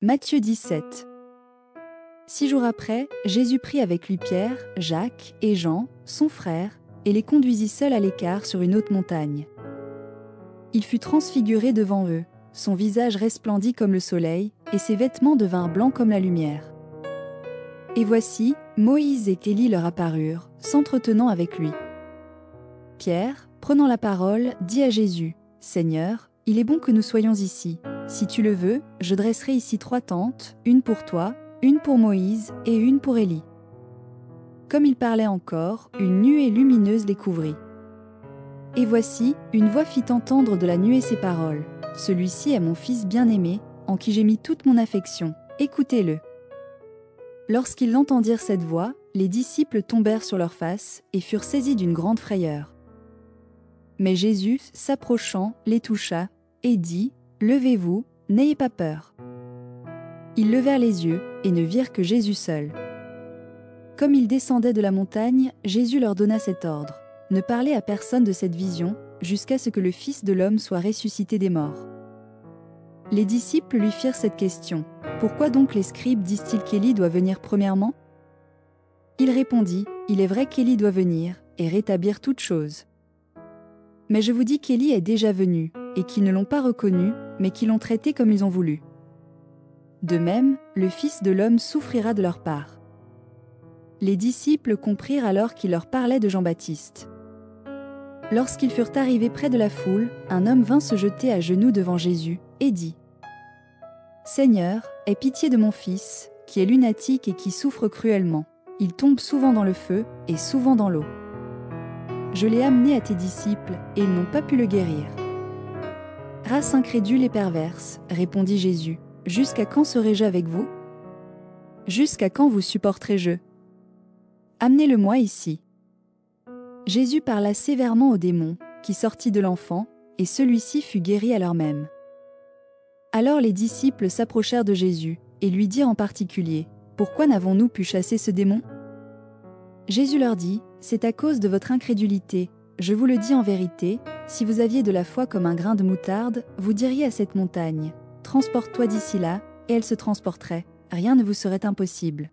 Matthieu 17. 6 jours après, Jésus prit avec lui Pierre, Jacques et Jean, son frère, et les conduisit seuls à l'écart sur une haute montagne. Il fut transfiguré devant eux, son visage resplendit comme le soleil, et ses vêtements devinrent blancs comme la lumière. Et voici, Moïse et Élie leur apparurent, s'entretenant avec lui. Pierre, prenant la parole, dit à Jésus, « Seigneur, il est bon que nous soyons ici. Si tu le veux, je dresserai ici 3 tentes, une pour toi, une pour Moïse et une pour Élie. » Comme il parlait encore, une nuée lumineuse les couvrit. Et voici, une voix fit entendre de la nuée ces paroles. « Celui-ci est mon fils bien-aimé, en qui j'ai mis toute mon affection. Écoutez-le. » Lorsqu'ils entendirent cette voix, les disciples tombèrent sur leurs faces et furent saisis d'une grande frayeur. Mais Jésus, s'approchant, les toucha, et dit, « Levez-vous, n'ayez pas peur. » Ils levèrent les yeux, et ne virent que Jésus seul. Comme ils descendaient de la montagne, Jésus leur donna cet ordre, « Ne parlez à personne de cette vision, jusqu'à ce que le Fils de l'homme soit ressuscité des morts. » Les disciples lui firent cette question, « Pourquoi donc les scribes disent-ils qu'Élie doit venir premièrement ?» Il répondit, « Il est vrai qu'Élie doit venir, et rétablir toutes choses. Mais je vous dis qu'Élie est déjà venu, et qu'ils ne l'ont pas reconnu, mais qu'ils l'ont traité comme ils ont voulu. De même, le Fils de l'homme souffrira de leur part. » Les disciples comprirent alors qu'il leur parlait de Jean-Baptiste. Lorsqu'ils furent arrivés près de la foule, un homme vint se jeter à genoux devant Jésus, et dit, « Seigneur, aie pitié de mon fils, qui est lunatique et qui souffre cruellement. Il tombe souvent dans le feu, et souvent dans l'eau. Je l'ai amené à tes disciples, et ils n'ont pas pu le guérir. » « Race incrédule et perverse, répondit Jésus, « jusqu'à quand serai-je avec vous? Jusqu'à quand vous supporterez-je? Amenez-le-moi ici. » Jésus parla sévèrement au démon, qui sortit de l'enfant, et celui-ci fut guéri à l'heure même. Alors les disciples s'approchèrent de Jésus, et lui dirent en particulier, « Pourquoi n'avons-nous pu chasser ce démon? » Jésus leur dit, « C'est à cause de votre incrédulité. Je vous le dis en vérité, si vous aviez de la foi comme un grain de moutarde, vous diriez à cette montagne, « Transporte-toi d'ici là », et elle se transporterait, rien ne vous serait impossible.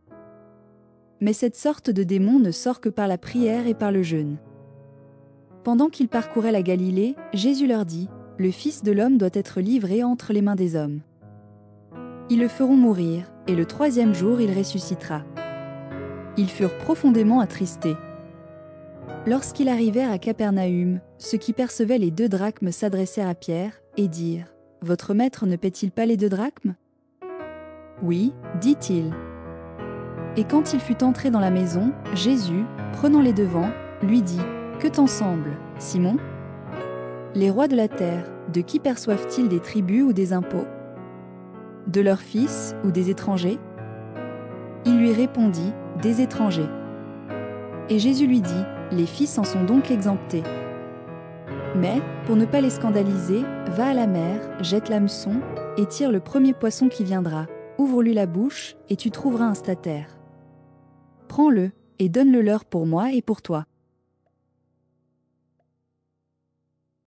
Mais cette sorte de démon ne sort que par la prière et par le jeûne. » Pendant qu'ils parcouraient la Galilée, Jésus leur dit, « Le Fils de l'homme doit être livré entre les mains des hommes. Ils le feront mourir, et le 3e jour il ressuscitera. » Ils furent profondément attristés. Lorsqu'ils arrivèrent à Capernaüm, ceux qui percevaient les 2 drachmes s'adressèrent à Pierre, et dirent, « Votre maître ne paie-t-il pas les 2 drachmes? » « Oui, dit-il. » Et quand il fut entré dans la maison, Jésus, prenant les devants, lui dit, « Que t'en semble, Simon? Les rois de la terre, de qui perçoivent-ils des tributs ou des impôts? De leurs fils ou des étrangers? » Il lui répondit, « Des étrangers. » Et Jésus lui dit, « Les fils en sont donc exemptés. Mais, pour ne pas les scandaliser, va à la mer, jette l'hameçon, et tire le premier poisson qui viendra. Ouvre-lui la bouche, et tu trouveras un statère. Prends-le, et donne-le leur pour moi et pour toi. »